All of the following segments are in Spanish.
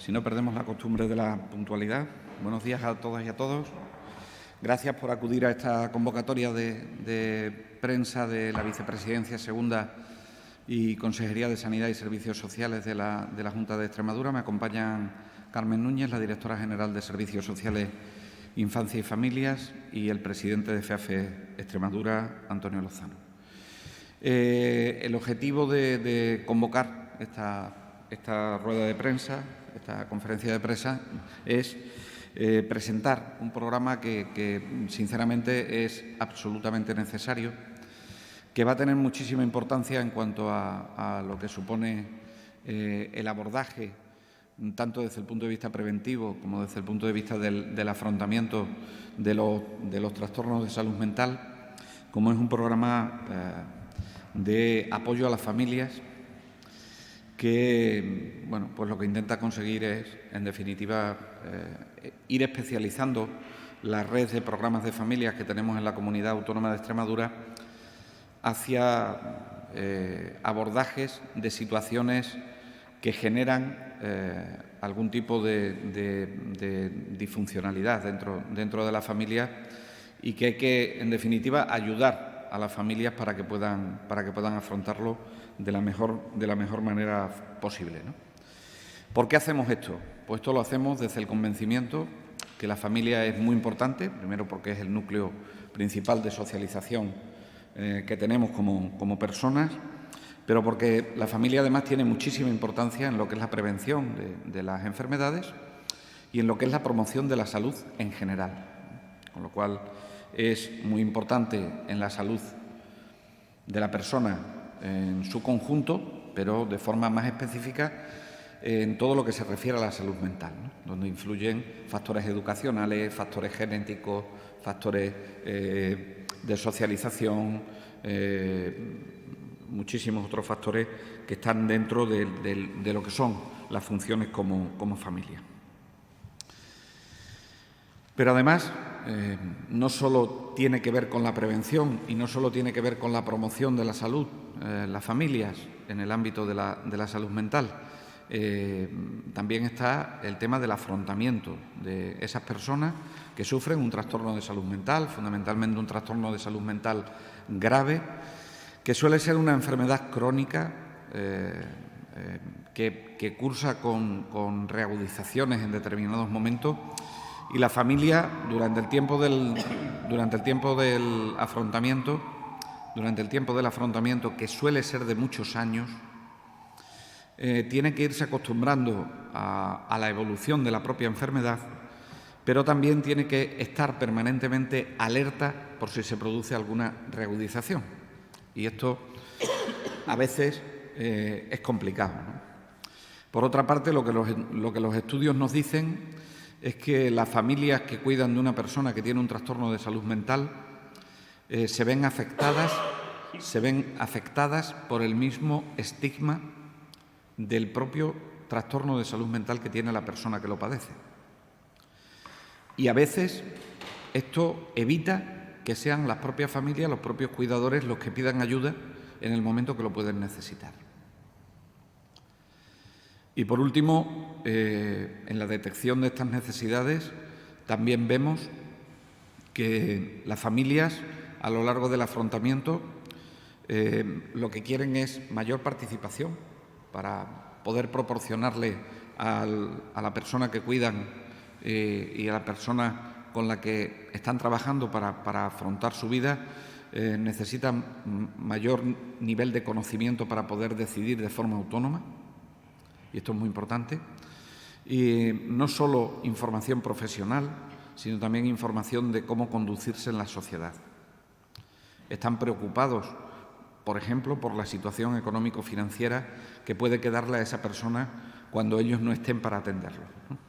Si no perdemos la costumbre de la puntualidad. Buenos días a todas y a todos. Gracias por acudir a esta convocatoria de prensa de la Vicepresidencia Segunda y Consejería de Sanidad y Servicios Sociales de la Junta de Extremadura. Me acompañan Carmen Núñez, la Directora General de Servicios Sociales, Infancia y Familias, y el presidente de FEAFE Extremadura, Antonio Lozano. El objetivo de convocar esta rueda de prensa, esta conferencia de prensa, es presentar un programa que sinceramente es absolutamente necesario, que va a tener muchísima importancia en cuanto a lo que supone el abordaje, tanto desde el punto de vista preventivo como desde el punto de vista del afrontamiento de los trastornos de salud mental, como es un programa de apoyo a las familias que, bueno, pues lo que intenta conseguir es, en definitiva, ir especializando la red de programas de familias que tenemos en la Comunidad Autónoma de Extremadura hacia abordajes de situaciones que generan algún tipo de disfuncionalidad dentro de la familia y que hay que, en definitiva, ayudar a las familias para que puedan afrontarlo de la mejor manera posible, ¿no? ¿Por qué hacemos esto? Pues esto lo hacemos desde el convencimiento que la familia es muy importante, primero porque es el núcleo principal de socialización que tenemos como personas, pero porque la familia además tiene muchísima importancia en lo que es la prevención de las enfermedades y en lo que es la promoción de la salud en general, con lo cual es muy importante en la salud de la persona en su conjunto, pero de forma más específica en todo lo que se refiere a la salud mental, ¿no? Donde influyen factores educacionales, factores genéticos, factores de socialización, muchísimos otros factores que están dentro de lo que son las funciones como familia. Pero además, no solo tiene que ver con la prevención y no solo tiene que ver con la promoción de la salud, las familias en el ámbito de la salud mental. También está el tema del afrontamiento de esas personas que sufren un trastorno de salud mental, fundamentalmente un trastorno de salud mental grave, que suele ser una enfermedad crónica que cursa con reagudizaciones en determinados momentos, y la familia durante el tiempo del afrontamiento, que suele ser de muchos años, tiene que irse acostumbrando a la evolución de la propia enfermedad, pero también tiene que estar permanentemente alerta por si se produce alguna reagudización. Y esto a veces es complicado, ¿no? Por otra parte, lo que los estudios nos dicen es que las familias que cuidan de una persona que tiene un trastorno de salud mental se ven afectadas por el mismo estigma del propio trastorno de salud mental que tiene la persona que lo padece. Y a veces esto evita que sean las propias familias, los propios cuidadores, los que pidan ayuda en el momento que lo pueden necesitar. Y por último, en la detección de estas necesidades también vemos que las familias, a lo largo del afrontamiento, lo que quieren es mayor participación para poder proporcionarle a la persona que cuidan y a la persona con la que están trabajando para afrontar su vida, necesitan mayor nivel de conocimiento para poder decidir de forma autónoma. Y esto es muy importante, y no solo información profesional, sino también información de cómo conducirse en la sociedad. Están preocupados, por ejemplo, por la situación económico-financiera que puede quedarle a esa persona cuando ellos no estén para atenderlo, ¿no?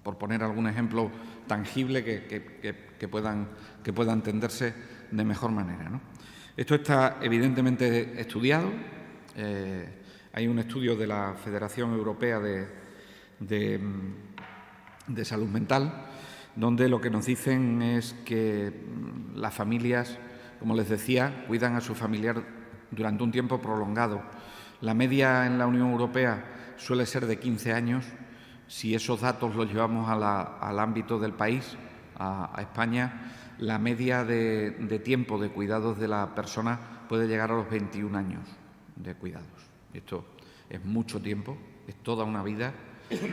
Por poner algún ejemplo tangible que pueda entenderse de mejor manera, ¿no? Esto está evidentemente estudiado. Hay un estudio de la Federación Europea de Salud Mental, donde lo que nos dicen es que las familias, como les decía, cuidan a su familiar durante un tiempo prolongado. La media en la Unión Europea suele ser de 15 años. Si esos datos los llevamos al ámbito del país, a España, la media de tiempo de cuidados de la persona puede llegar a los 21 años de cuidados. Esto es mucho tiempo, es toda una vida,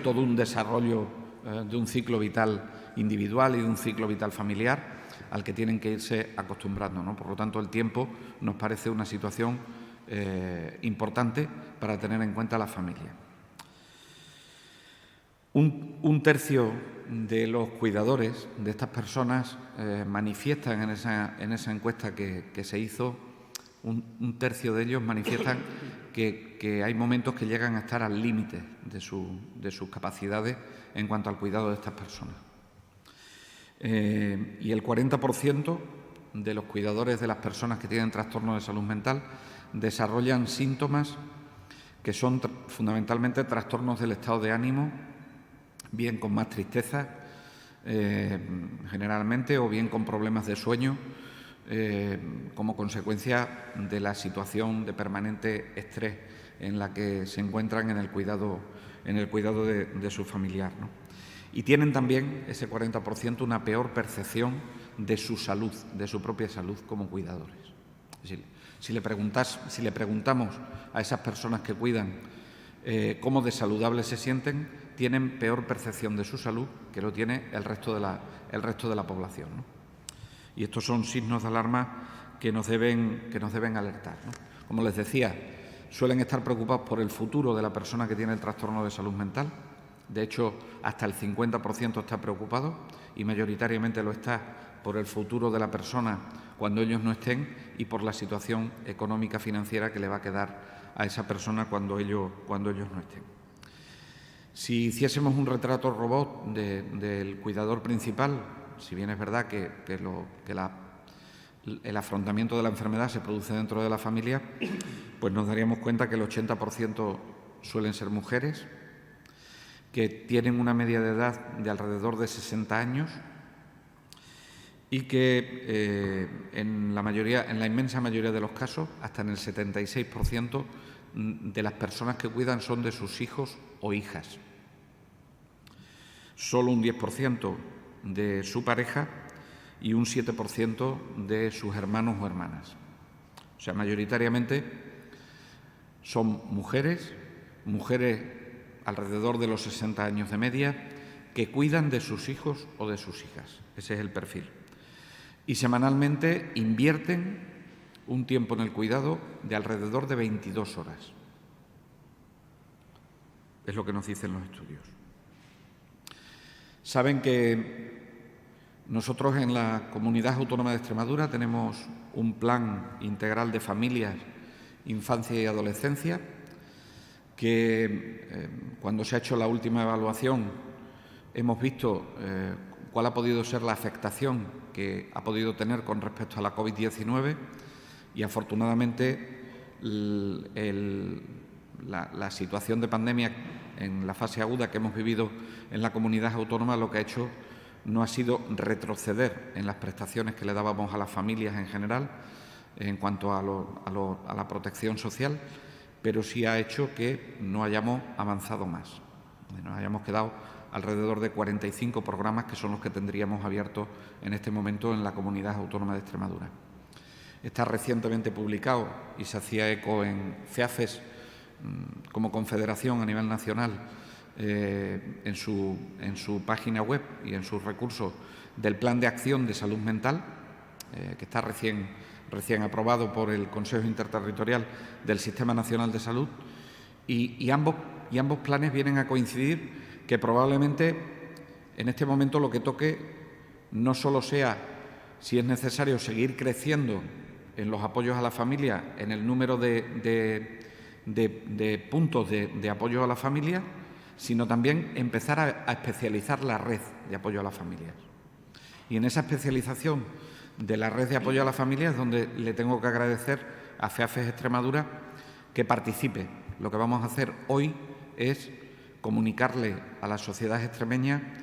todo un desarrollo de un ciclo vital individual y de un ciclo vital familiar al que tienen que irse acostumbrando, ¿no? Por lo tanto, el tiempo nos parece una situación importante para tener en cuenta a la familia. Un tercio de los cuidadores de estas personas manifiestan en esa encuesta que se hizo, un tercio de ellos manifiestan que hay momentos que llegan a estar al límite de sus capacidades en cuanto al cuidado de estas personas. Y el 40% de los cuidadores de las personas que tienen trastornos de salud mental desarrollan síntomas que son fundamentalmente trastornos del estado de ánimo, bien con más tristeza, generalmente, o bien con problemas de sueño, como consecuencia de la situación de permanente estrés en la que se encuentran en el cuidado de su familiar, ¿no? Y tienen también, ese 40%, una peor percepción de su salud, de su propia salud como cuidadores. Es decir, si le preguntamos a esas personas que cuidan cómo de saludables se sienten, tienen peor percepción de su salud que lo tiene el resto de la población, ¿no? Y estos son signos de alarma que nos deben alertar, ¿no? Como les decía, suelen estar preocupados por el futuro de la persona que tiene el trastorno de salud mental. De hecho, hasta el 50% está preocupado y mayoritariamente lo está por el futuro de la persona cuando ellos no estén y por la situación económica financiera que le va a quedar a esa persona cuando ellos no estén. Si hiciésemos un retrato robot del cuidador principal, si bien es verdad que el afrontamiento de la enfermedad se produce dentro de la familia, pues nos daríamos cuenta que el 80% suelen ser mujeres, que tienen una media de edad de alrededor de 60 años y que en la inmensa mayoría de los casos, hasta en el 76% de las personas que cuidan son de sus hijos o hijas. Solo un 10% de su pareja y un 7% de sus hermanos o hermanas. O sea, mayoritariamente son mujeres alrededor de los 60 años de media, que cuidan de sus hijos o de sus hijas. Ese es el perfil. Y semanalmente invierten un tiempo en el cuidado de alrededor de 22 horas. Es lo que nos dicen los estudios. Saben que nosotros en la Comunidad Autónoma de Extremadura tenemos un plan integral de familias, infancia y adolescencia, que cuando se ha hecho la última evaluación hemos visto cuál ha podido ser la afectación que ha podido tener con respecto a la COVID-19 y afortunadamente la situación de pandemia en la fase aguda que hemos vivido en la comunidad autónoma lo que ha hecho no ha sido retroceder en las prestaciones que le dábamos a las familias en general en cuanto a la protección social, pero sí ha hecho que no hayamos avanzado más. Nos hayamos quedado alrededor de 45 programas que son los que tendríamos abiertos en este momento en la Comunidad Autónoma de Extremadura. Está recientemente publicado y se hacía eco en FEAFES como confederación a nivel nacional en su página web y en sus recursos del Plan de Acción de Salud Mental, que está recién aprobado por el Consejo Interterritorial del Sistema Nacional de Salud, y ambos planes vienen a coincidir que probablemente en este momento lo que toque no solo sea, si es necesario, seguir creciendo en los apoyos a la familia, en el número de puntos de apoyo a la familia, sino también empezar a especializar la red de apoyo a las familias. Y en esa especialización de la red de apoyo a la familia es donde le tengo que agradecer a FEAFES Extremadura que participe. Lo que vamos a hacer hoy es comunicarle a la sociedad extremeña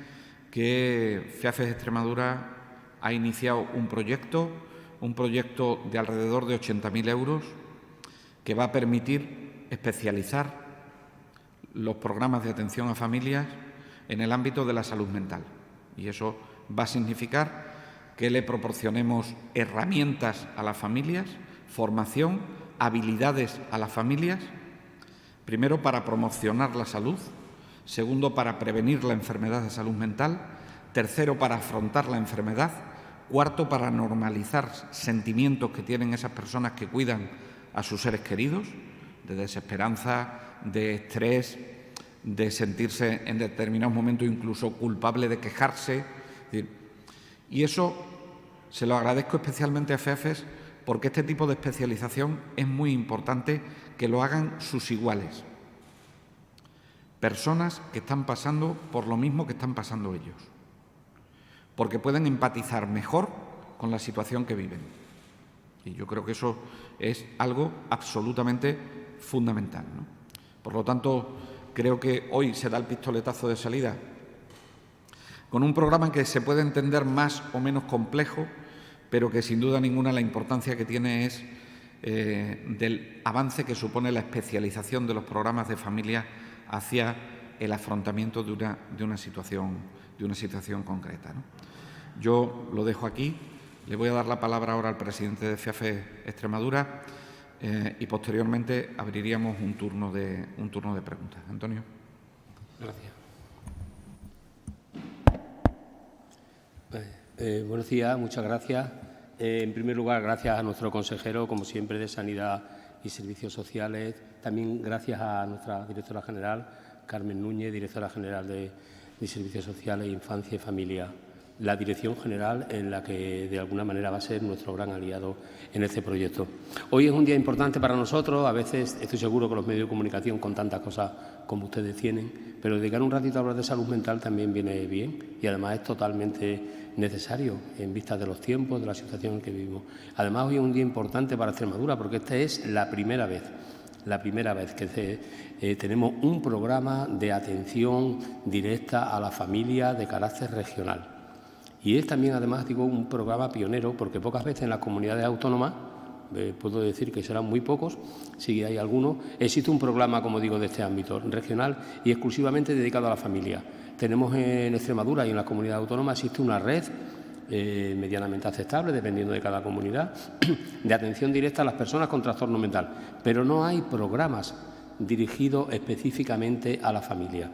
que FEAFES Extremadura ha iniciado un proyecto de alrededor de 80.000 euros que va a permitir especializar los programas de atención a familias en el ámbito de la salud mental. Y eso va a significar que le proporcionemos herramientas a las familias, formación, habilidades a las familias, primero para promocionar la salud, segundo para prevenir la enfermedad de salud mental, tercero para afrontar la enfermedad, cuarto para normalizar sentimientos que tienen esas personas que cuidan a sus seres queridos, de desesperanza, de estrés, de sentirse en determinados momentos incluso culpable de quejarse. Y eso se lo agradezco especialmente a FEAFES porque este tipo de especialización es muy importante que lo hagan sus iguales. Personas que están pasando por lo mismo que están pasando ellos, porque pueden empatizar mejor con la situación que viven. Y yo creo que eso es algo absolutamente fundamental, ¿no? Por lo tanto, creo que hoy se da el pistoletazo de salida con un programa que se puede entender más o menos complejo, pero que sin duda ninguna la importancia que tiene es del avance que supone la especialización de los programas de familia hacia el afrontamiento de una situación concreta, ¿no? Yo lo dejo aquí. Le voy a dar la palabra ahora al presidente de FEAFES Extremadura y posteriormente abriríamos un turno de preguntas. Antonio. Gracias. Buenos días, muchas gracias. En primer lugar, gracias a nuestro consejero, como siempre, de Sanidad y Servicios Sociales. También gracias a nuestra directora general, Carmen Núñez, directora general de Servicios Sociales, Infancia y Familia. La dirección general en la que, de alguna manera, va a ser nuestro gran aliado en este proyecto. Hoy es un día importante para nosotros. A veces estoy seguro que los medios de comunicación, con tantas cosas como ustedes tienen, pero dedicar un ratito a hablar de salud mental también viene bien y además es totalmente necesario en vista de los tiempos, de la situación en que vivimos. Además, hoy es un día importante para Extremadura porque esta es la primera vez que tenemos un programa de atención directa a la familia de carácter regional. Y es también, además, digo, un programa pionero porque pocas veces en las comunidades autónomas, puedo decir que serán muy pocos, si hay algunos, existe un programa, como digo, de este ámbito regional y exclusivamente dedicado a la familia. Tenemos en Extremadura y en las comunidades autónomas existe una red medianamente aceptable, dependiendo de cada comunidad, de atención directa a las personas con trastorno mental, pero no hay programas dirigidos específicamente a la familia.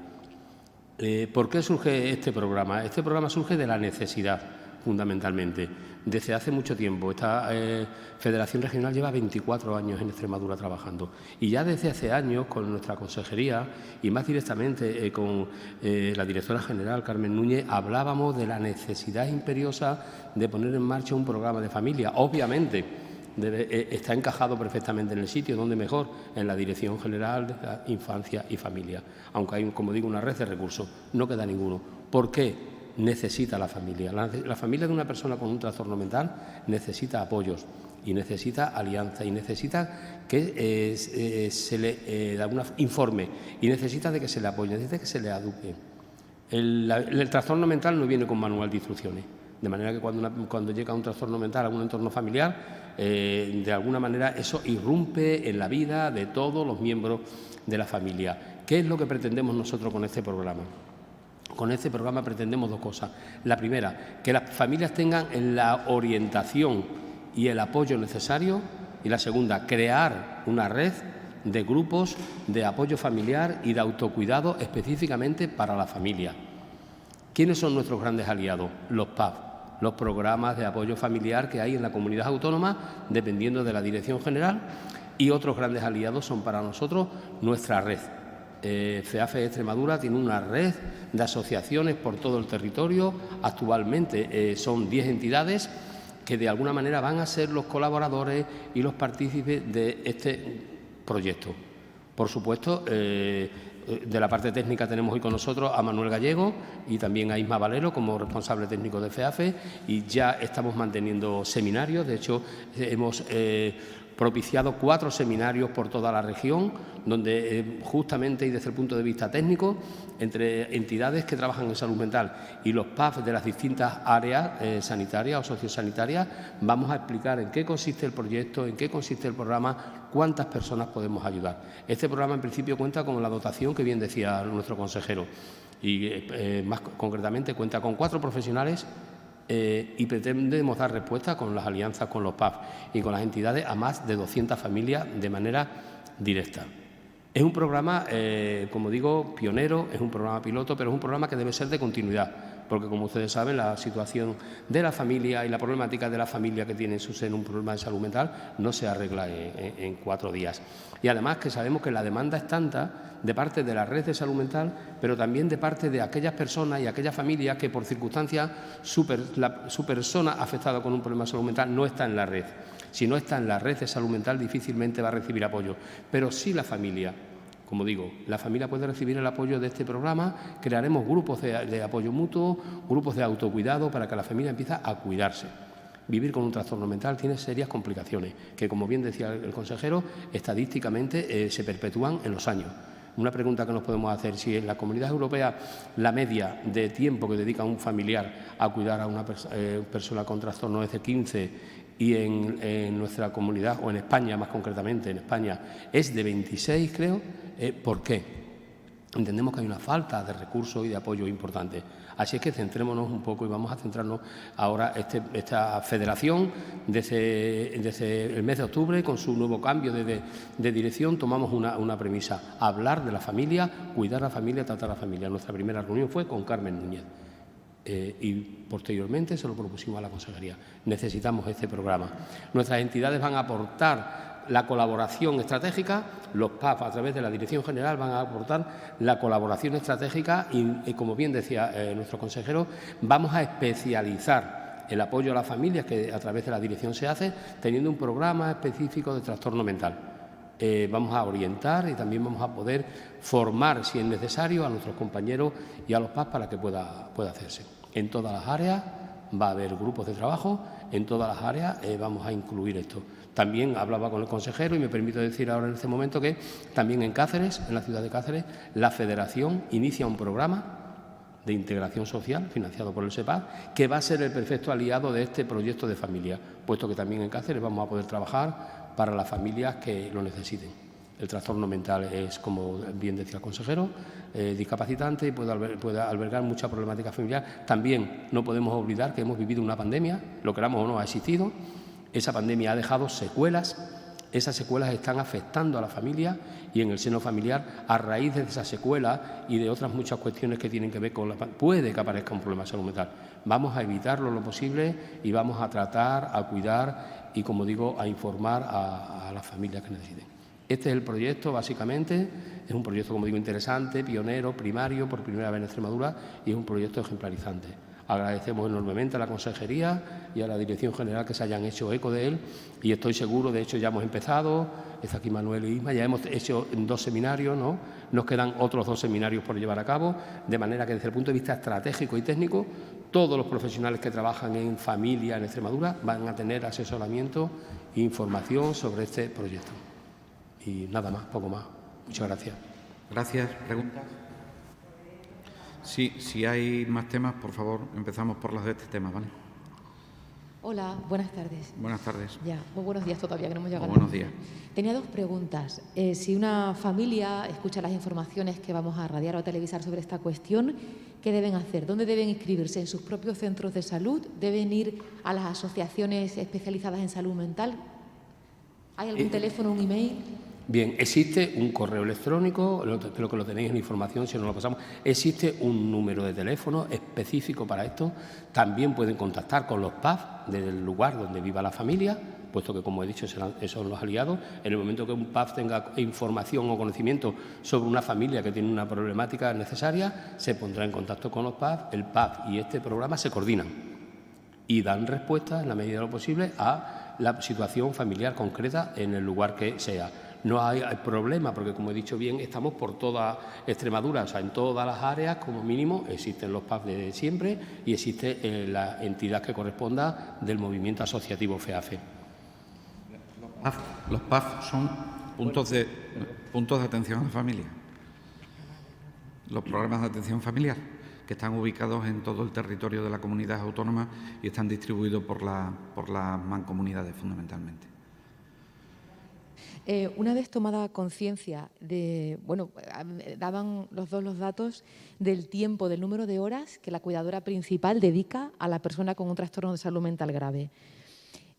¿Por qué surge este programa? Este programa surge de la necesidad, fundamentalmente. Desde hace mucho tiempo. Esta Federación Regional lleva 24 años en Extremadura trabajando. Y ya desde hace años, con nuestra consejería y más directamente con la directora general, Carmen Núñez, hablábamos de la necesidad imperiosa de poner en marcha un programa de familia. Obviamente, está encajado perfectamente en el sitio, donde mejor, en la Dirección General de la Infancia y Familia. Aunque hay, como digo, una red de recursos, no queda ninguno. ¿Por qué? Necesita la familia. La familia de una persona con un trastorno mental necesita apoyos y necesita alianza y necesita que se le informe y necesita de que se le apoye, necesita que se le eduque. El trastorno mental no viene con manual de instrucciones, de manera que cuando llega un trastorno mental a algún entorno familiar, de alguna manera eso irrumpe en la vida de todos los miembros de la familia. ¿Qué es lo que pretendemos nosotros con este programa? Con este programa pretendemos dos cosas. La primera, que las familias tengan la orientación y el apoyo necesario. Y la segunda, crear una red de grupos de apoyo familiar y de autocuidado específicamente para la familia. ¿Quiénes son nuestros grandes aliados? Los PAF, los programas de apoyo familiar que hay en la comunidad autónoma, dependiendo de la Dirección General. Y otros grandes aliados son para nosotros nuestra red. FEAFES Extremadura tiene una red de asociaciones por todo el territorio. Actualmente son 10 entidades que de alguna manera van a ser los colaboradores y los partícipes de este proyecto. Por supuesto, de la parte técnica tenemos hoy con nosotros a Manuel Gallego y también a Isma Valero como responsable técnico de FEAFES y ya estamos manteniendo seminarios. De hecho, hemos propiciado 4 seminarios por toda la región, donde justamente y desde el punto de vista técnico, entre entidades que trabajan en salud mental y los PAF de las distintas áreas sanitarias o sociosanitarias, vamos a explicar en qué consiste el proyecto, en qué consiste el programa, cuántas personas podemos ayudar. Este programa, en principio, cuenta con la dotación que bien decía nuestro consejero y, más concretamente, cuenta con 4 profesionales y pretendemos dar respuesta con las alianzas con los PAF y con las entidades a más de 200 familias de manera directa. Es un programa, como digo, pionero, es un programa piloto, pero es un programa que debe ser de continuidad, porque, como ustedes saben, la situación de la familia y la problemática de la familia que tiene en su seno un problema de salud mental no se arregla en 4 días. Y además que sabemos que la demanda es tanta de parte de la red de salud mental, pero también de parte de aquellas personas y aquellas familias que, por circunstancias, su persona afectada con un problema de salud mental no está en la red. Si no está en la red de salud mental, difícilmente va a recibir apoyo, pero sí la familia. Como digo, la familia puede recibir el apoyo de este programa, crearemos grupos de apoyo mutuo, grupos de autocuidado para que la familia empiece a cuidarse. Vivir con un trastorno mental tiene serias complicaciones que, como bien decía el consejero, estadísticamente se perpetúan en los años. Una pregunta que nos podemos hacer: si en la Comunidad Europea la media de tiempo que dedica un familiar a cuidar a una persona con trastorno es de 15 y en nuestra comunidad, o en España más concretamente, en España es de 26, creo, ¿por qué? Entendemos que hay una falta de recursos y de apoyo importante. Así es que centrémonos un poco y vamos a centrarnos ahora esta federación desde el mes de octubre, con su nuevo cambio de dirección, tomamos una premisa: hablar de la familia, cuidar a la familia, tratar a la familia. Nuestra primera reunión fue con Carmen Núñez. Y posteriormente se lo propusimos a la consejería. Necesitamos este programa. Nuestras entidades van a aportar la colaboración estratégica, los PAF a través de la Dirección General van a aportar la colaboración estratégica y como bien decía nuestro consejero, vamos a especializar el apoyo a las familias que a través de la dirección se hace, teniendo un programa específico de trastorno mental. Vamos a orientar y también vamos a poder formar, si es necesario, a nuestros compañeros y a los PAF para que pueda hacerse. En todas las áreas va a haber grupos de trabajo, en todas las áreas vamos a incluir esto. También hablaba con el consejero y me permito decir ahora en este momento que también en Cáceres, en la ciudad de Cáceres, la Federación inicia un programa de integración social financiado por el SEPAD, que va a ser el perfecto aliado de este proyecto de familia, puesto que también en Cáceres vamos a poder trabajar para las familias que lo necesiten. El trastorno mental es, como bien decía el consejero, discapacitante y puede albergar mucha problemática familiar. También no podemos olvidar que hemos vivido una pandemia, lo queramos o no, ha existido. Esa pandemia ha dejado secuelas. Esas secuelas están afectando a la familia y en el seno familiar, a raíz de esas secuelas y de otras muchas cuestiones que tienen que ver con puede que aparezca un problema de salud mental. Vamos a evitarlo lo posible y vamos a tratar, a cuidar y, como digo, a informar a las familias que necesiten. Este es el proyecto, básicamente. Es un proyecto, como digo, interesante, pionero, primario, por primera vez en Extremadura, y es un proyecto ejemplarizante. Agradecemos enormemente a la Consejería y a la Dirección General que se hayan hecho eco de él y estoy seguro, de hecho ya hemos empezado, está aquí Manuel y Isma, ya hemos hecho 2 seminarios, ¿no? Nos quedan otros 2 seminarios por llevar a cabo, de manera que desde el punto de vista estratégico y técnico, todos los profesionales que trabajan en familia en Extremadura van a tener asesoramiento e información sobre este proyecto. Y nada más, poco más. Muchas gracias. Gracias. ¿Preguntas? Sí, si hay más temas, por favor, empezamos por las de este tema, ¿vale? Hola, buenas tardes. Buenas tardes. Ya, muy buenos días todavía, que no hemos llegado. Buenos días. Tenía 2 preguntas. Si una familia escucha las informaciones que vamos a radiar o a televisar sobre esta cuestión, ¿qué deben hacer? ¿Dónde deben inscribirse? ¿En sus propios centros de salud? ¿Deben ir a las asociaciones especializadas en salud mental? ¿Hay algún teléfono, un email? Bien, existe un correo electrónico, creo que lo tenéis en información, si no lo pasamos. Existe un número de teléfono específico para esto. También pueden contactar con los PAF del lugar donde viva la familia, puesto que, como he dicho, son los aliados. En el momento que un PAF tenga información o conocimiento sobre una familia que tiene una problemática necesaria, se pondrá en contacto con los PAF. El PAF y este programa se coordinan y dan respuesta, en la medida de lo posible, a la situación familiar concreta en el lugar que sea. No hay problema, porque, como he dicho bien, estamos por toda Extremadura, o sea, en todas las áreas, como mínimo, existen los PAF de siempre y existe la entidad que corresponda del movimiento asociativo FEAFE. Los Los PAF son puntos de atención a la familia. Los programas de atención familiar, que están ubicados en todo el territorio de la comunidad autónoma y están distribuidos por las mancomunidades fundamentalmente. Una vez tomada conciencia de, daban los dos los datos del tiempo, del número de horas que la cuidadora principal dedica a la persona con un trastorno de salud mental grave.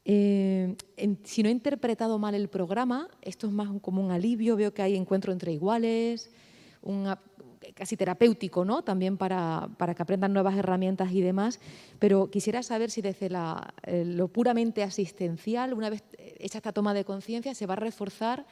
Si no he interpretado mal el programa, esto es más como un alivio, veo que hay encuentro entre iguales, casi terapéutico, ¿no? También para que aprendan nuevas herramientas y demás, pero quisiera saber si desde lo puramente asistencial, una vez hecha esta toma de conciencia, se va a reforzar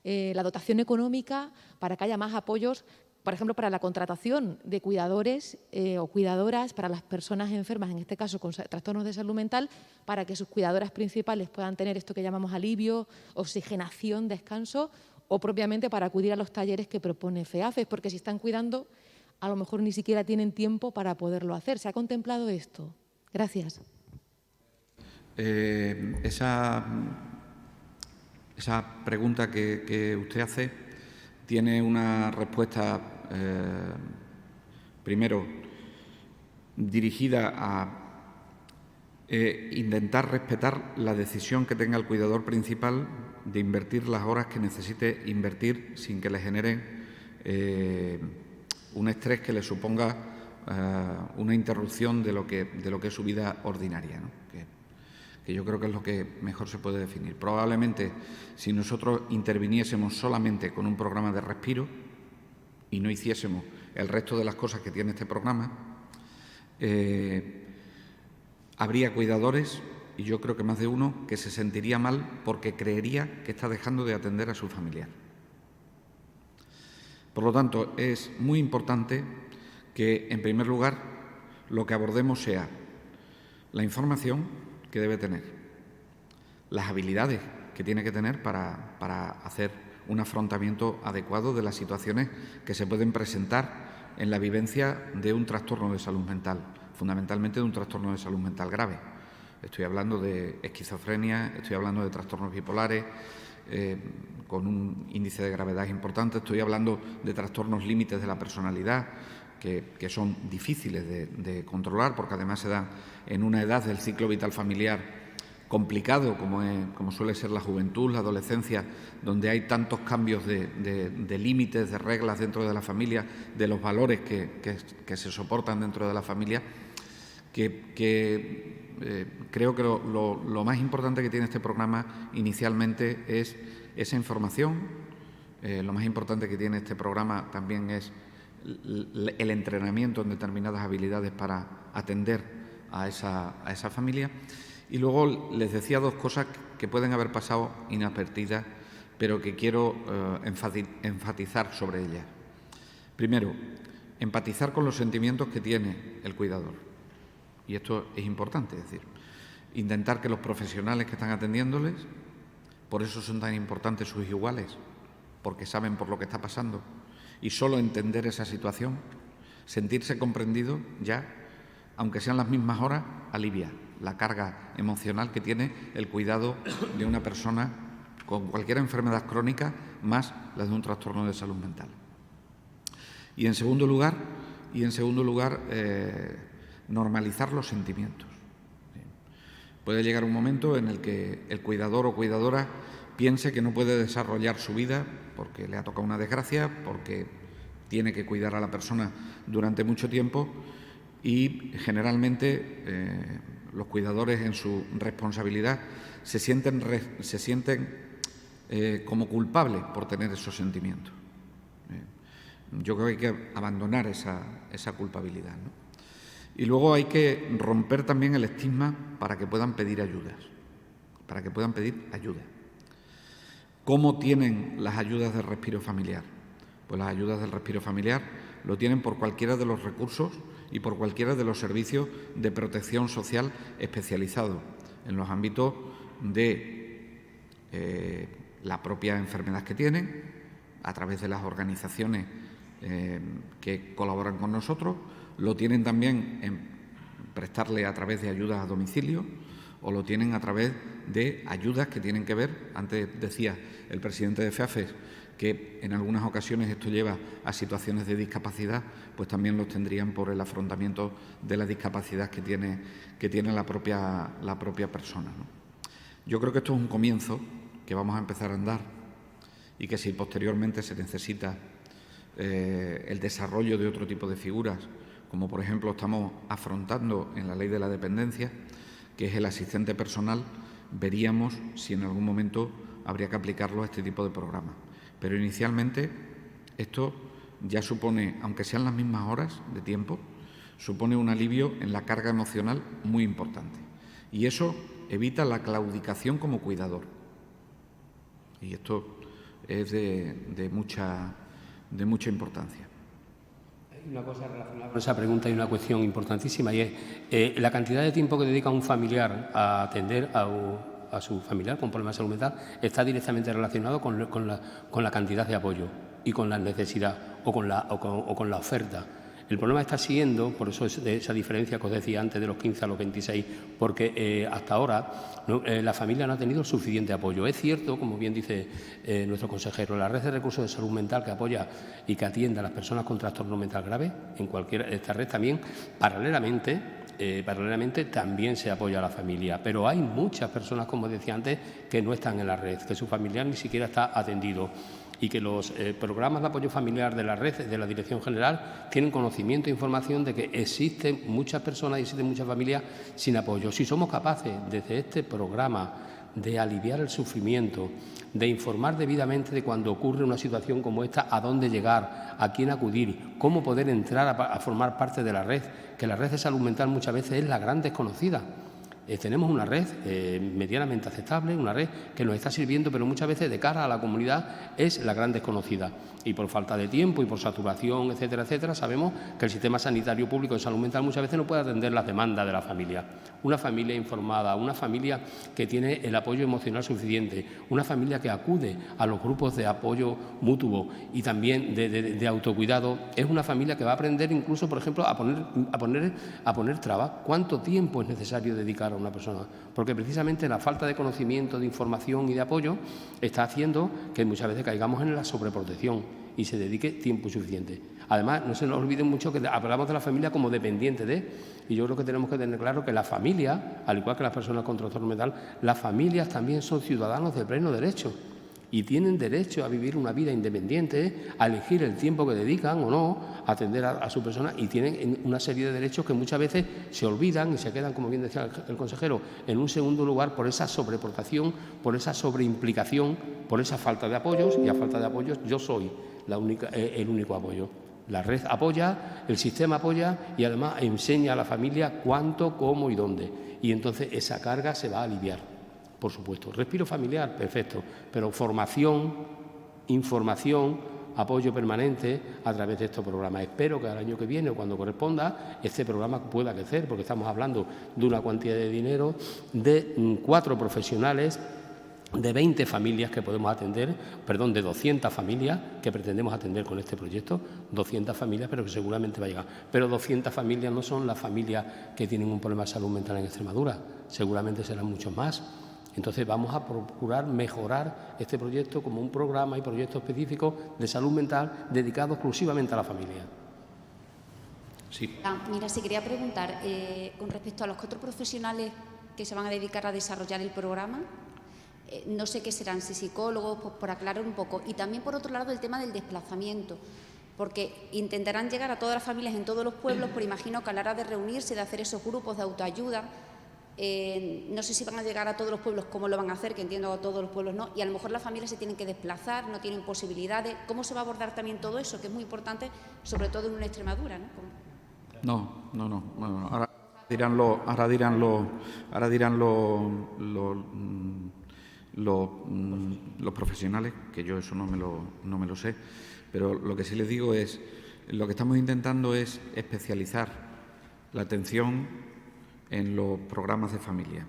la dotación económica para que haya más apoyos, por ejemplo, para la contratación de cuidadores o cuidadoras para las personas enfermas, en este caso con trastornos de salud mental, para que sus cuidadoras principales puedan tener esto que llamamos alivio, oxigenación, descanso, o propiamente para acudir a los talleres que propone FEAFES, porque si están cuidando, a lo mejor ni siquiera tienen tiempo para poderlo hacer. ¿Se ha contemplado esto? Gracias. Esa pregunta que usted hace tiene una respuesta, primero, dirigida a intentar respetar la decisión que tenga el cuidador principal de invertir las horas que necesite invertir sin que le generen un estrés que le suponga una interrupción de lo que es su vida ordinaria, ¿no? Que yo creo que es lo que mejor se puede definir. Probablemente, si nosotros interviniésemos solamente con un programa de respiro y no hiciésemos el resto de las cosas que tiene este programa, habría cuidadores, y yo creo que más de uno, que se sentiría mal porque creería que está dejando de atender a su familiar. Por lo tanto, es muy importante que, en primer lugar, lo que abordemos sea la información que debe tener, las habilidades que tiene que tener para hacer un afrontamiento adecuado de las situaciones que se pueden presentar en la vivencia de un trastorno de salud mental, fundamentalmente de un trastorno de salud mental grave. Estoy hablando de esquizofrenia, estoy hablando de trastornos bipolares con un índice de gravedad importante, estoy hablando de trastornos límites de la personalidad que son difíciles de controlar porque además se dan en una edad del ciclo vital familiar complicado como suele ser la juventud, la adolescencia, donde hay tantos cambios de límites, de reglas dentro de la familia, de los valores que se soportan dentro de la familia, creo que lo más importante que tiene este programa inicialmente es esa información. Lo más importante que tiene este programa también es el entrenamiento en determinadas habilidades para atender a esa familia. Y luego les decía dos cosas que pueden haber pasado inadvertidas, pero que quiero enfatizar sobre ellas. Primero, empatizar con los sentimientos que tiene el cuidador. Y esto es importante, es decir, intentar que los profesionales que están atendiéndoles, por eso son tan importantes sus iguales, porque saben por lo que está pasando, y solo entender esa situación, sentirse comprendido ya, aunque sean las mismas horas, alivia la carga emocional que tiene el cuidado de una persona con cualquier enfermedad crónica, más la de un trastorno de salud mental. Y en segundo lugar, normalizar los sentimientos. Puede llegar un momento en el que el cuidador o cuidadora piense que no puede desarrollar su vida porque le ha tocado una desgracia, porque tiene que cuidar a la persona durante mucho tiempo y generalmente los cuidadores en su responsabilidad se sienten como culpables por tener esos sentimientos. Yo creo que hay que abandonar esa culpabilidad, ¿no? Y luego hay que romper también el estigma para que puedan pedir ayudas, ¿Cómo tienen las ayudas del respiro familiar? Pues las ayudas del respiro familiar lo tienen por cualquiera de los recursos y por cualquiera de los servicios de protección social especializados en los ámbitos de la propia enfermedad que tienen, a través de las organizaciones que colaboran con nosotros, lo tienen también en prestarle a través de ayudas a domicilio o lo tienen a través de ayudas que tienen que ver, antes decía el presidente de FEAFES, que en algunas ocasiones esto lleva a situaciones de discapacidad, pues también los tendrían por el afrontamiento de la discapacidad que tiene la propia persona, ¿no? Yo creo que esto es un comienzo que vamos a empezar a andar y que si posteriormente se necesita el desarrollo de otro tipo de figuras, como por ejemplo estamos afrontando en la Ley de la Dependencia, que es el asistente personal, veríamos si en algún momento habría que aplicarlo a este tipo de programas. Pero inicialmente esto ya supone, aunque sean las mismas horas de tiempo, supone un alivio en la carga emocional muy importante. Y eso evita la claudicación como cuidador. Y esto es de mucha importancia. Hay una cosa relacionada con esa pregunta y una cuestión importantísima, y es la cantidad de tiempo que dedica un familiar a atender a su familiar con problemas de salud mental está directamente relacionado con la cantidad de apoyo y con la necesidad o con la oferta. El problema está siendo, por eso es de esa diferencia que os decía antes de los 15 a los 26, porque hasta ahora la familia no ha tenido suficiente apoyo. Es cierto, como bien dice nuestro consejero, la red de recursos de salud mental que apoya y que atiende a las personas con trastorno mental grave, en esta red también, paralelamente también se apoya a la familia. Pero hay muchas personas, como decía antes, que no están en la red, que su familiar ni siquiera está atendido, y que los programas de apoyo familiar de la red, de la Dirección General, tienen conocimiento e información de que existen muchas personas y existen muchas familias sin apoyo. Si somos capaces, desde este programa, de aliviar el sufrimiento, de informar debidamente de cuando ocurre una situación como esta, a dónde llegar, a quién acudir, cómo poder entrar a formar parte de la red, que la red de salud mental muchas veces es la gran desconocida. Tenemos una red medianamente aceptable, una red que nos está sirviendo, pero muchas veces de cara a la comunidad es la gran desconocida. Y por falta de tiempo y por saturación, etcétera, etcétera, sabemos que el sistema sanitario público de salud mental muchas veces no puede atender las demandas de la familia. Una familia informada, una familia que tiene el apoyo emocional suficiente, una familia que acude a los grupos de apoyo mutuo y también de autocuidado, es una familia que va a aprender incluso, por ejemplo, a poner trabas. ¿Cuánto tiempo es necesario dedicar a una persona? Porque precisamente la falta de conocimiento, de información y de apoyo está haciendo que muchas veces caigamos en la sobreprotección y se dedique tiempo suficiente. Además, no se nos olvide mucho que hablamos de la familia como dependiente de, y yo creo que tenemos que tener claro que la familia, al igual que las personas con trastorno mental, las familias también son ciudadanos de pleno derecho y tienen derecho a vivir una vida independiente, a elegir el tiempo que dedican o no, a atender a su persona, y tienen una serie de derechos que muchas veces se olvidan y se quedan, como bien decía el consejero, en un segundo lugar por esa sobreportación, por esa sobreimplicación, por esa falta de apoyos, y a falta de apoyos yo soy el único apoyo. La red apoya, el sistema apoya y además enseña a la familia cuánto, cómo y dónde. Y entonces esa carga se va a aliviar, por supuesto. Respiro familiar, perfecto, pero formación, información, apoyo permanente a través de estos programas. Espero que al año que viene o cuando corresponda este programa pueda crecer, porque estamos hablando de una cantidad de dinero de 4 profesionales, de 20 familias que podemos atender, de 200 familias que pretendemos atender con este proyecto, 200 familias, pero que seguramente va a llegar. Pero 200 familias no son las familias que tienen un problema de salud mental en Extremadura, seguramente serán muchos más. Entonces vamos a procurar mejorar este proyecto como un programa y proyecto específico de salud mental dedicado exclusivamente a la familia. Sí. Mira, si quería preguntar, con respecto a los 4 profesionales que se van a dedicar a desarrollar el programa, no sé qué serán, si psicólogos, pues por aclarar un poco. Y también, por otro lado, el tema del desplazamiento, porque intentarán llegar a todas las familias en todos los pueblos, pero imagino que a la hora de reunirse, de hacer esos grupos de autoayuda, no sé si van a llegar a todos los pueblos, cómo lo van a hacer, que entiendo a todos los pueblos no, y a lo mejor las familias se tienen que desplazar, no tienen posibilidades. ¿Cómo se va a abordar también todo eso, que es muy importante, sobre todo en una Extremadura, ¿no? No. Ahora dirán los profesionales, que yo eso no me lo sé, pero lo que sí les digo es, lo que estamos intentando es especializar la atención en los programas de familia.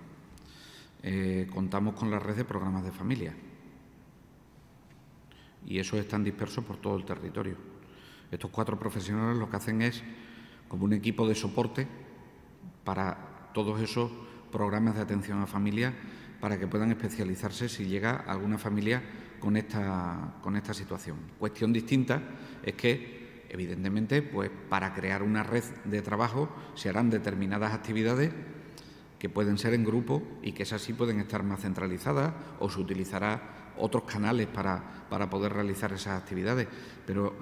Contamos con la red de programas de familia y esos están dispersos por todo el territorio. Estos 4 profesionales lo que hacen es como un equipo de soporte para todos esos programas de atención a familias para que puedan especializarse si llega alguna familia con esta situación. Cuestión distinta es que, evidentemente, pues para crear una red de trabajo se harán determinadas actividades que pueden ser en grupo y que esas sí pueden estar más centralizadas, o se utilizará otros canales para poder realizar esas actividades. Pero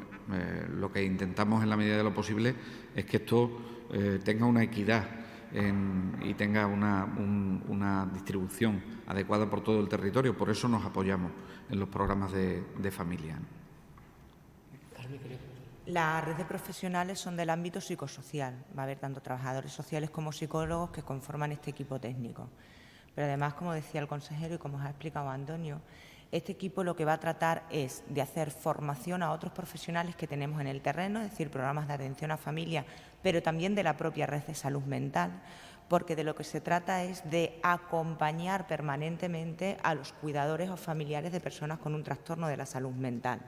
lo que intentamos en la medida de lo posible es que esto tenga una equidad y tenga una distribución adecuada por todo el territorio. Por eso nos apoyamos en los programas de familia. Las redes de profesionales son del ámbito psicosocial. Va a haber tanto trabajadores sociales como psicólogos que conforman este equipo técnico. Pero además, como decía el consejero y como os ha explicado Antonio, este equipo lo que va a tratar es de hacer formación a otros profesionales que tenemos en el terreno, es decir, programas de atención a familia, pero también de la propia red de salud mental, porque de lo que se trata es de acompañar permanentemente a los cuidadores o familiares de personas con un trastorno de la salud mental.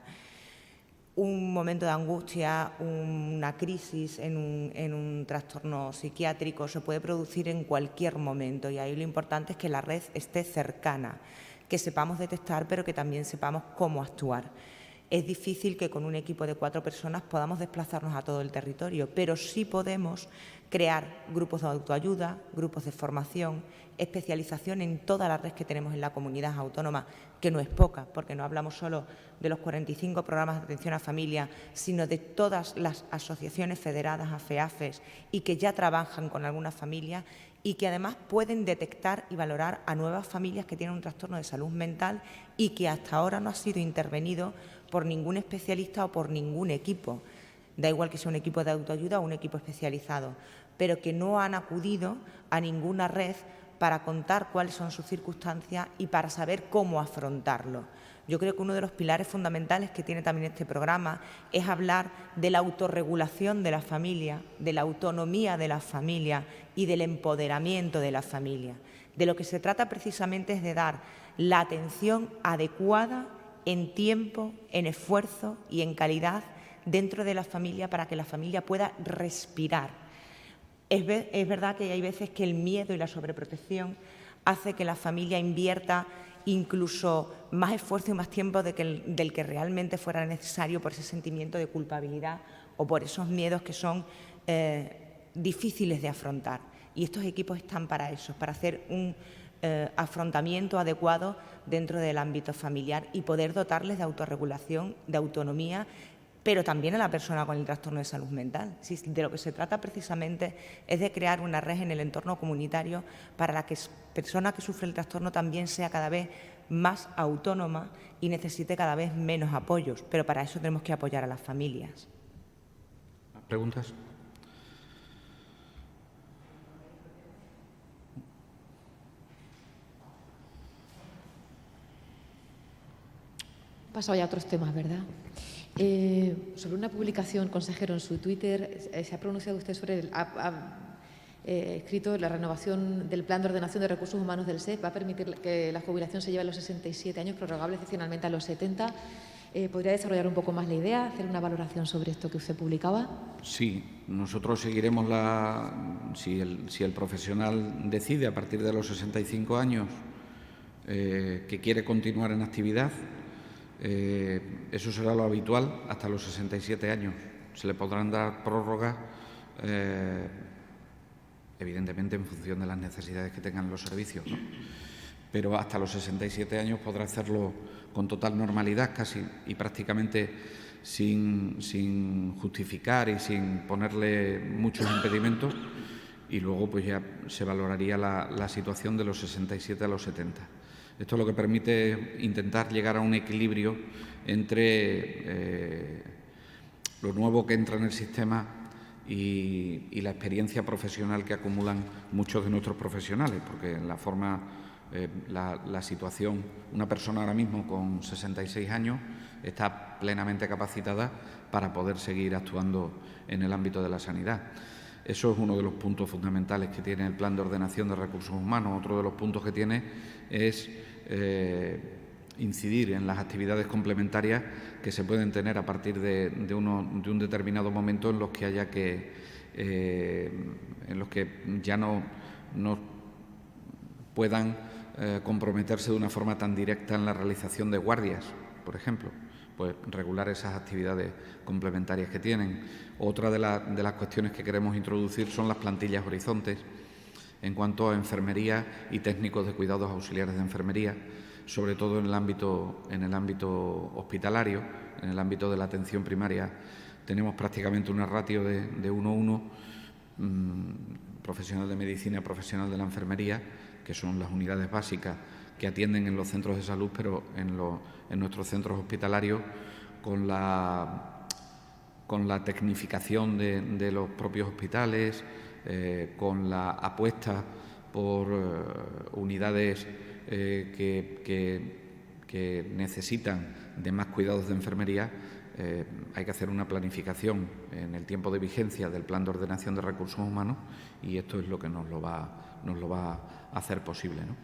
Un momento de angustia, una crisis en un trastorno psiquiátrico se puede producir en cualquier momento, y ahí lo importante es que la red esté cercana, que sepamos detectar, pero que también sepamos cómo actuar. Es difícil que con un equipo de 4 personas podamos desplazarnos a todo el territorio, pero sí podemos crear grupos de autoayuda, grupos de formación, especialización en toda la red que tenemos en la comunidad autónoma, que no es poca, porque no hablamos solo de los 45 programas de atención a familia, sino de todas las asociaciones federadas, AFEAFES, y que ya trabajan con algunas familias y que además pueden detectar y valorar a nuevas familias que tienen un trastorno de salud mental y que hasta ahora no ha sido intervenido por ningún especialista o por ningún equipo. Da igual que sea un equipo de autoayuda o un equipo especializado, pero que no han acudido a ninguna red para contar cuáles son sus circunstancias y para saber cómo afrontarlo. Yo creo que uno de los pilares fundamentales que tiene también este programa es hablar de la autorregulación de la familia, de la autonomía de la familia y del empoderamiento de la familia. De lo que se trata precisamente es de dar la atención adecuada en tiempo, en esfuerzo y en calidad dentro de la familia para que la familia pueda respirar. Es verdad que hay veces que el miedo y la sobreprotección hace que la familia invierta incluso más esfuerzo y más tiempo del que realmente fuera necesario por ese sentimiento de culpabilidad o por esos miedos que son difíciles de afrontar. Y estos equipos están para eso, para hacer un afrontamiento adecuado dentro del ámbito familiar y poder dotarles de autorregulación, de autonomía, pero también a la persona con el trastorno de salud mental. De lo que se trata precisamente es de crear una red en el entorno comunitario para la que la persona que sufre el trastorno también sea cada vez más autónoma y necesite cada vez menos apoyos, pero para eso tenemos que apoyar a las familias. ¿Preguntas? Paso ya a otros temas, ¿verdad? Sobre una publicación, consejero, en su Twitter, se ha pronunciado usted sobre, ha escrito la renovación del Plan de Ordenación de Recursos Humanos del SEP, va a permitir que la jubilación se lleve a los 67 años, prorrogable excepcionalmente a los 70. ¿Podría desarrollar un poco más la idea, hacer una valoración sobre esto que usted publicaba? Sí, nosotros seguiremos si el profesional decide a partir de los 65 años que quiere continuar en actividad, eso será lo habitual hasta los 67 años. Se le podrán dar prórrogas, evidentemente en función de las necesidades que tengan los servicios, ¿no? Pero hasta los 67 años podrá hacerlo con total normalidad, casi y prácticamente sin justificar y sin ponerle muchos impedimentos, y luego pues ya se valoraría la situación de los 67 a los 70. Esto lo que permite es intentar llegar a un equilibrio entre lo nuevo que entra en el sistema y la experiencia profesional que acumulan muchos de nuestros profesionales, porque la situación, una persona ahora mismo con 66 años está plenamente capacitada para poder seguir actuando en el ámbito de la sanidad. Eso es uno de los puntos fundamentales que tiene el Plan de Ordenación de Recursos Humanos. Otro de los puntos que tiene es incidir en las actividades complementarias que se pueden tener a partir de un determinado momento en los que haya en los que ya no puedan comprometerse de una forma tan directa en la realización de guardias, por ejemplo, pues regular esas actividades complementarias que tienen. Otra de las cuestiones que queremos introducir son las plantillas horizontes en cuanto a enfermería y técnicos de cuidados auxiliares de enfermería, sobre todo en el ámbito hospitalario, en el ámbito de la atención primaria. Tenemos prácticamente una ratio de 1:1, profesional de medicina, profesional de la enfermería, que son las unidades básicas que atienden en los centros de salud, pero en nuestros centros hospitalarios, con la tecnificación de los propios hospitales, con la apuesta por unidades que necesitan de más cuidados de enfermería, hay que hacer una planificación en el tiempo de vigencia del Plan de Ordenación de Recursos Humanos, y esto es lo que nos lo va a hacer posible, ¿no?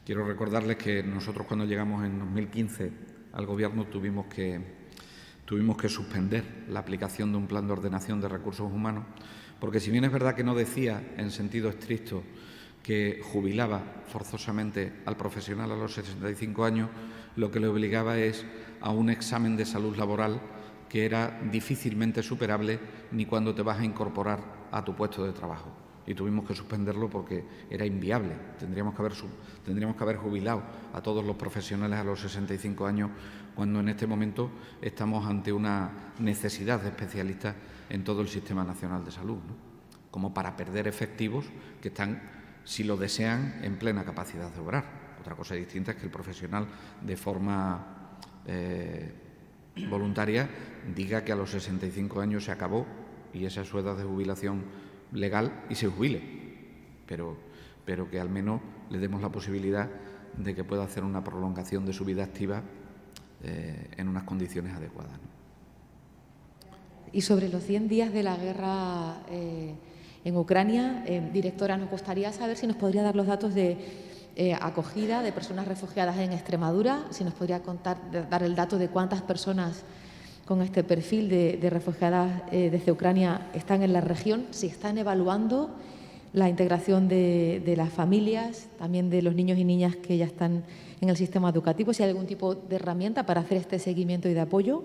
Quiero recordarles que nosotros, cuando llegamos en 2015 al Gobierno, tuvimos que suspender la aplicación de un Plan de Ordenación de Recursos Humanos, porque si bien es verdad que no decía en sentido estricto que jubilaba forzosamente al profesional a los 65 años, lo que le obligaba es a un examen de salud laboral que era difícilmente superable ni cuando te vas a incorporar a tu puesto de trabajo. Y tuvimos que suspenderlo porque era inviable. Tendríamos que haber jubilado a todos los profesionales a los 65 años, cuando en este momento estamos ante una necesidad de especialistas en todo el Sistema Nacional de Salud, ¿no? Como para perder efectivos que están, si lo desean, en plena capacidad de obrar. Otra cosa distinta es que el profesional, de forma voluntaria, diga que a los 65 años se acabó y esa es su edad de jubilación legal y se jubile, pero que al menos le demos la posibilidad de que pueda hacer una prolongación de su vida activa en unas condiciones adecuadas, ¿no? Y sobre los 100 días de la guerra en Ucrania, directora, nos gustaría saber si nos podría dar los datos de acogida de personas refugiadas en Extremadura, si nos podría dar el dato de cuántas personas con este perfil de refugiadas desde Ucrania están en la región, si están evaluando la integración de las familias, también de los niños y niñas que ya están en el sistema educativo, si hay algún tipo de herramienta para hacer este seguimiento y de apoyo,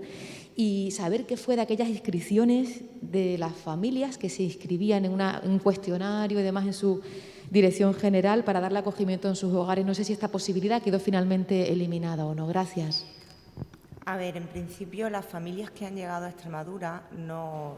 y saber qué fue de aquellas inscripciones de las familias que se inscribían en un cuestionario y demás en su dirección general para darle acogimiento en sus hogares. No sé si esta posibilidad quedó finalmente eliminada o no. Gracias. A ver, en principio las familias que han llegado a Extremadura no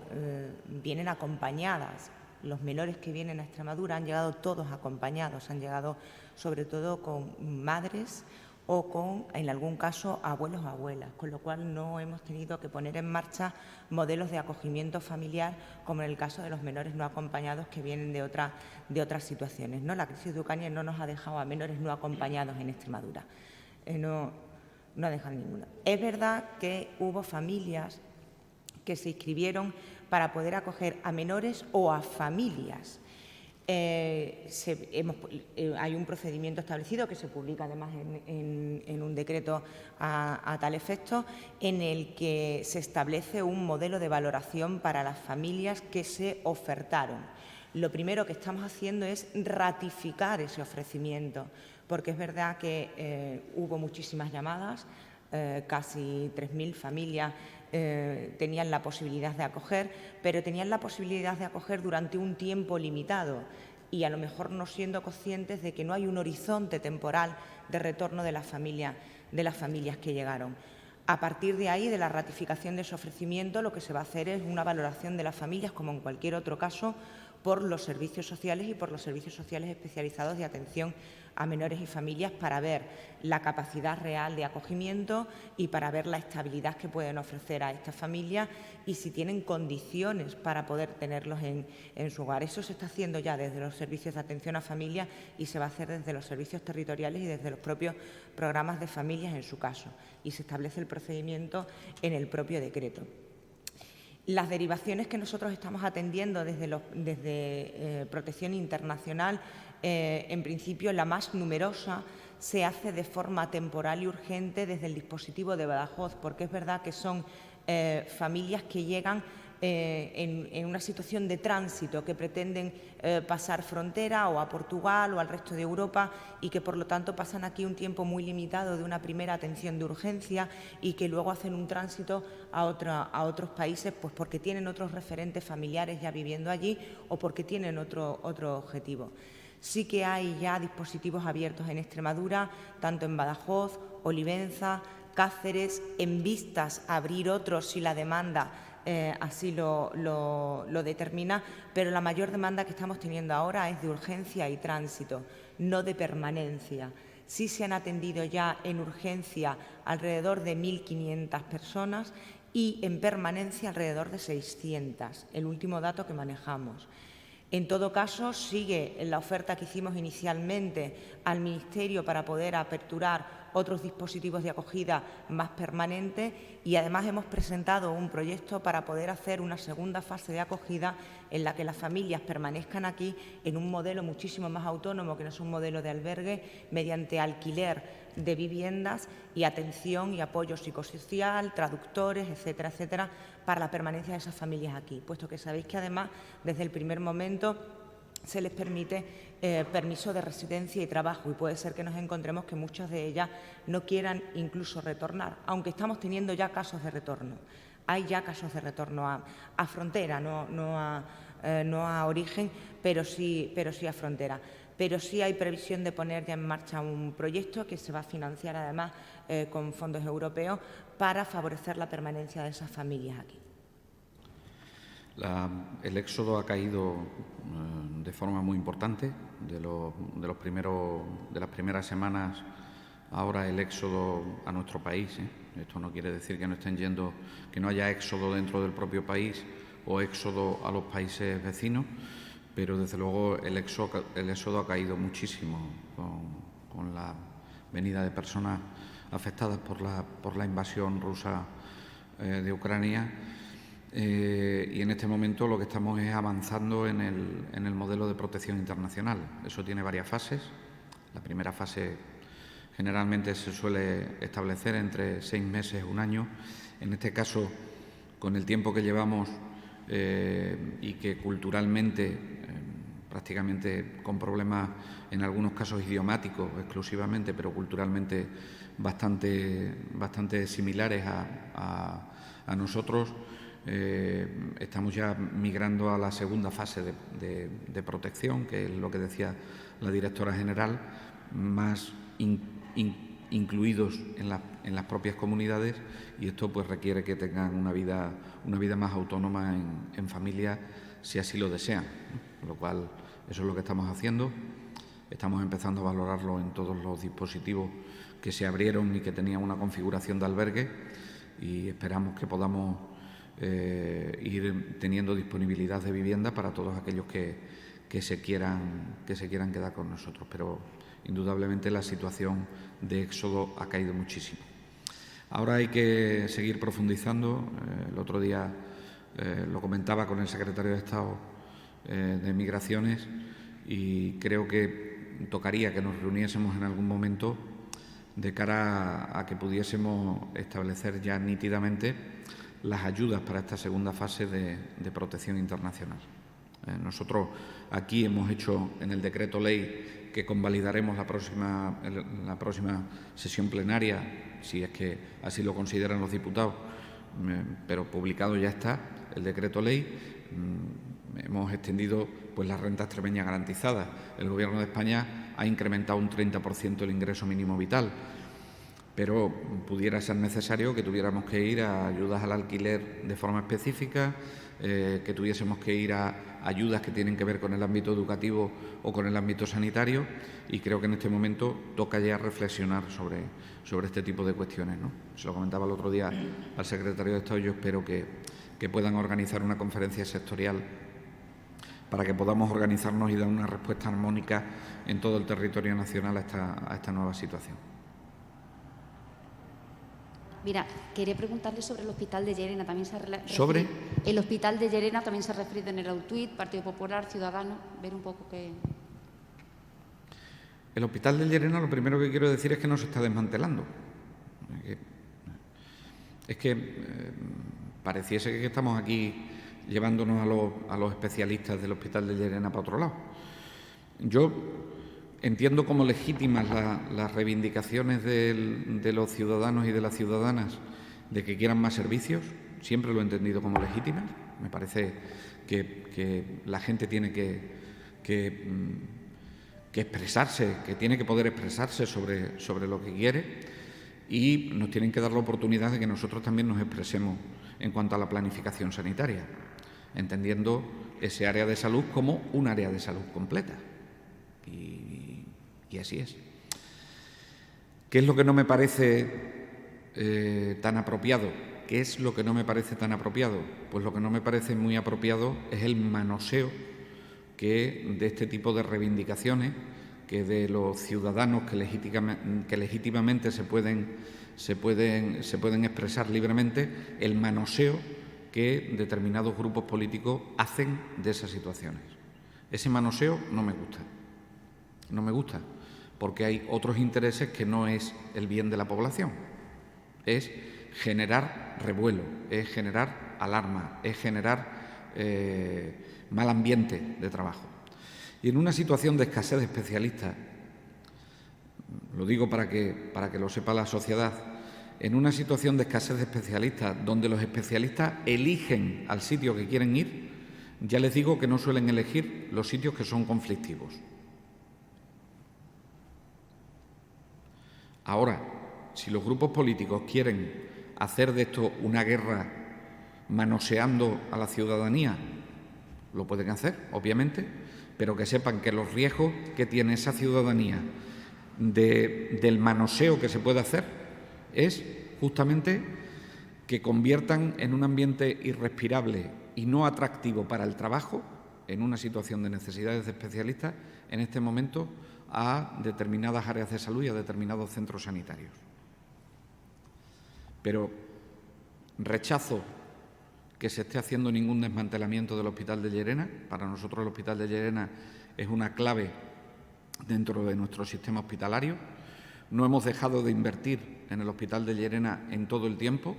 vienen acompañadas. Los menores que vienen a Extremadura han llegado todos acompañados, han llegado sobre todo con madres o con, en algún caso, abuelos o abuelas, con lo cual no hemos tenido que poner en marcha modelos de acogimiento familiar, como en el caso de los menores no acompañados que vienen de otras situaciones, ¿no? La crisis de Ucrania no nos ha dejado a menores no acompañados en Extremadura. No ha dejado ninguna. Es verdad que hubo familias que se inscribieron para poder acoger a menores o a familias. Hay un procedimiento establecido que se publica además en un decreto a tal efecto, en el que se establece un modelo de valoración para las familias que se ofertaron. Lo primero que estamos haciendo es ratificar ese ofrecimiento, porque es verdad que hubo muchísimas llamadas, casi 3.000 familias tenían la posibilidad de acoger, pero tenían la posibilidad de acoger durante un tiempo limitado y a lo mejor no siendo conscientes de que no hay un horizonte temporal de retorno de las familias que llegaron. A partir de ahí, de la ratificación de ese ofrecimiento, lo que se va a hacer es una valoración de las familias, como en cualquier otro caso, por los servicios sociales y por los servicios sociales especializados de atención a menores y familias, para ver la capacidad real de acogimiento y para ver la estabilidad que pueden ofrecer a estas familias y si tienen condiciones para poder tenerlos en su hogar. Eso se está haciendo ya desde los servicios de atención a familias y se va a hacer desde los servicios territoriales y desde los propios programas de familias en su caso. Y se establece el procedimiento en el propio decreto. Las derivaciones que nosotros estamos atendiendo desde Protección Internacional, en principio la más numerosa se hace de forma temporal y urgente desde el dispositivo de Badajoz, porque es verdad que son familias que llegan en una situación de tránsito, que pretenden pasar frontera o a Portugal o al resto de Europa y que, por lo tanto, pasan aquí un tiempo muy limitado de una primera atención de urgencia y que luego hacen un tránsito a otros países, pues porque tienen otros referentes familiares ya viviendo allí o porque tienen otro objetivo. Sí que hay ya dispositivos abiertos en Extremadura, tanto en Badajoz, Olivenza, Cáceres, en vistas a abrir otros si la demanda así lo determina, pero la mayor demanda que estamos teniendo ahora es de urgencia y tránsito, no de permanencia. Sí se han atendido ya en urgencia alrededor de 1.500 personas y en permanencia alrededor de 600, el último dato que manejamos. En todo caso, sigue la oferta que hicimos inicialmente al Ministerio para poder aperturar otros dispositivos de acogida más permanentes y, además, hemos presentado un proyecto para poder hacer una segunda fase de acogida en la que las familias permanezcan aquí en un modelo muchísimo más autónomo, que no es un modelo de albergue, mediante alquiler de viviendas y atención y apoyo psicosocial, traductores, etcétera, etcétera, para la permanencia de esas familias aquí, puesto que sabéis que, además, desde el primer momento se les permite permiso de residencia y trabajo, y puede ser que nos encontremos que muchas de ellas no quieran incluso retornar, aunque estamos teniendo ya casos de retorno. Hay ya casos de retorno a frontera, no a origen, pero sí a frontera. Pero sí hay previsión de poner ya en marcha un proyecto que se va a financiar, además, con fondos europeos para favorecer la permanencia de esas familias aquí. El éxodo ha caído de forma muy importante. De las primeras semanas, ahora el éxodo a nuestro país. Esto no quiere decir que no estén yendo, que no haya éxodo dentro del propio país o éxodo a los países vecinos, pero desde luego el éxodo ha caído muchísimo con la venida de personas afectadas por la invasión rusa de Ucrania. Y en este momento lo que estamos es avanzando en el modelo de protección internacional. Eso tiene varias fases. La primera fase generalmente se suele establecer entre 6 meses, 1 año. En este caso, con el tiempo que llevamos y que culturalmente, prácticamente con problemas en algunos casos idiomáticos exclusivamente, pero culturalmente bastante similares a nosotros, estamos ya migrando a la segunda fase de protección, que es lo que decía la directora general, más incluidos en las propias comunidades, y esto pues requiere que tengan una vida más autónoma en familia, si así lo desean, ¿no? Con lo cual, eso es lo que estamos haciendo. Estamos empezando a valorarlo en todos los dispositivos que se abrieron y que tenían una configuración de albergue, y esperamos que podamos ir teniendo disponibilidad de vivienda para todos aquellos que se quieran quedar con nosotros. Pero indudablemente la situación de éxodo ha caído muchísimo. Ahora hay que seguir profundizando. El otro día lo comentaba con el secretario de Estado de Migraciones, y creo que tocaría que nos reuniésemos en algún momento de cara a que pudiésemos establecer ya nítidamente las ayudas para esta segunda fase de protección internacional. Nosotros aquí hemos hecho en el decreto ley que convalidaremos en la próxima sesión plenaria, si es que así lo consideran los diputados, pero publicado ya está el decreto ley. Hemos extendido pues las rentas extremeñas garantizadas. El Gobierno de España ha incrementado un 30% el ingreso mínimo vital, pero pudiera ser necesario que tuviéramos que ir a ayudas al alquiler de forma específica, que tuviésemos que ir a ayudas que tienen que ver con el ámbito educativo o con el ámbito sanitario, y creo que en este momento toca ya reflexionar sobre este tipo de cuestiones, ¿no? Se lo comentaba el otro día al secretario de Estado. Yo espero que puedan organizar una conferencia sectorial para que podamos organizarnos y dar una respuesta armónica en todo el territorio nacional a esta nueva situación. Mira, quería preguntarle sobre el hospital de Llerena. También se ¿Sobre? El hospital de Llerena también se ha referido en el Autuit, Partido Popular, Ciudadanos, ver un poco qué... El hospital de Llerena, lo primero que quiero decir es que no se está desmantelando. Es que pareciese que estamos aquí llevándonos a los especialistas del Hospital de Llerena para otro lado. Yo entiendo como legítimas las reivindicaciones de los ciudadanos y de las ciudadanas de que quieran más servicios, siempre lo he entendido como legítimas. Me parece que la gente tiene que expresarse, que tiene que poder expresarse sobre lo que quiere, y nos tienen que dar la oportunidad de que nosotros también nos expresemos en cuanto a la planificación sanitaria, entendiendo ese área de salud como un área de salud completa. Y así es. ¿Qué es lo que no me parece tan apropiado? ¿Qué es lo que no me parece tan apropiado? Pues lo que no me parece muy apropiado es el manoseo de este tipo de reivindicaciones, que de los ciudadanos que legítimamente se pueden expresar libremente, el manoseo que determinados grupos políticos hacen de esas situaciones. Ese manoseo no me gusta. No me gusta, porque hay otros intereses que no es el bien de la población. Es generar revuelo, es generar alarma, es generar mal ambiente de trabajo. Y en una situación de escasez de especialistas, lo digo para que lo sepa la sociedad, en una situación de escasez de especialistas donde los especialistas eligen al sitio que quieren ir, ya les digo que no suelen elegir los sitios que son conflictivos. Ahora, si los grupos políticos quieren hacer de esto una guerra manoseando a la ciudadanía, lo pueden hacer, obviamente, pero que sepan que los riesgos que tiene esa ciudadanía del manoseo que se puede hacer es justamente que conviertan en un ambiente irrespirable y no atractivo para el trabajo, en una situación de necesidades de especialistas, en este momento, a determinadas áreas de salud y a determinados centros sanitarios. Pero rechazo que se esté haciendo ningún desmantelamiento del Hospital de Llerena. Para nosotros el Hospital de Llerena es una clave dentro de nuestro sistema hospitalario. No hemos dejado de invertir en el Hospital de Llerena en todo el tiempo.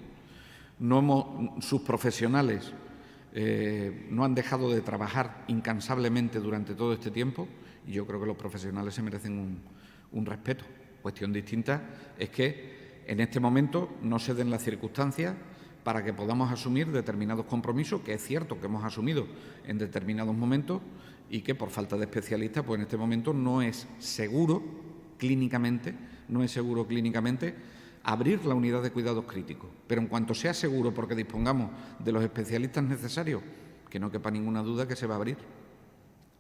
Sus profesionales no han dejado de trabajar incansablemente durante todo este tiempo, y yo creo que los profesionales se merecen un respeto. Cuestión distinta es que en este momento no se den las circunstancias para que podamos asumir determinados compromisos, que es cierto que hemos asumido en determinados momentos y que por falta de especialistas, pues en este momento no es seguro clínicamente abrir la unidad de cuidados críticos. Pero en cuanto sea seguro, porque dispongamos de los especialistas necesarios, que no quepa ninguna duda que se va a abrir.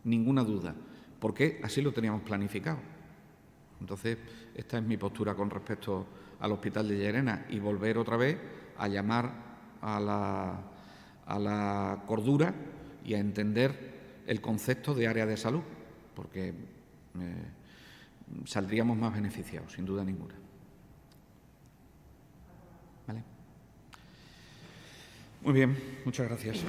Ninguna duda, porque así lo teníamos planificado. Entonces, esta es mi postura con respecto al Hospital de Llerena, y volver otra vez a llamar a la cordura y a entender el concepto de área de salud, porque saldríamos más beneficiados, sin duda ninguna. ¿Vale? Muy bien, muchas gracias.